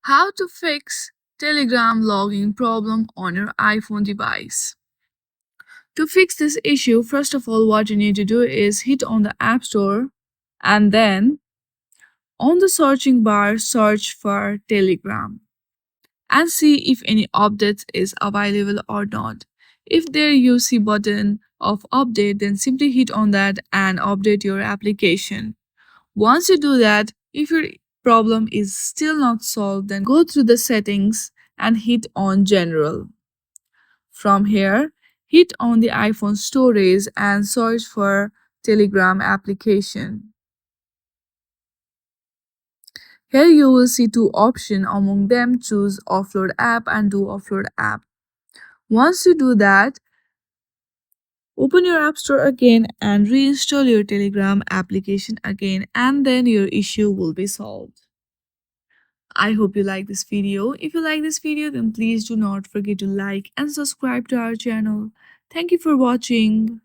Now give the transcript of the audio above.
How to fix Telegram logging problem on your iPhone device. To fix this issue, first of all, what you need to do is hit on the App Store and then on the searching bar, search for Telegram and see if any updates is available or not. If there you see button of update, then simply hit on that and update your application. Once you do that, if your problem is still not solved, then go through the settings and hit on general. From here, hit on the iPhone storage and search for Telegram application. Here you will see two options. Among them, choose offload app and do offload app. Once you do that, open your App Store again and reinstall your Telegram application again, and then your issue will be solved. I hope you like this video. If you like this video, then please do not forget to like and subscribe to our channel. Thank you for watching.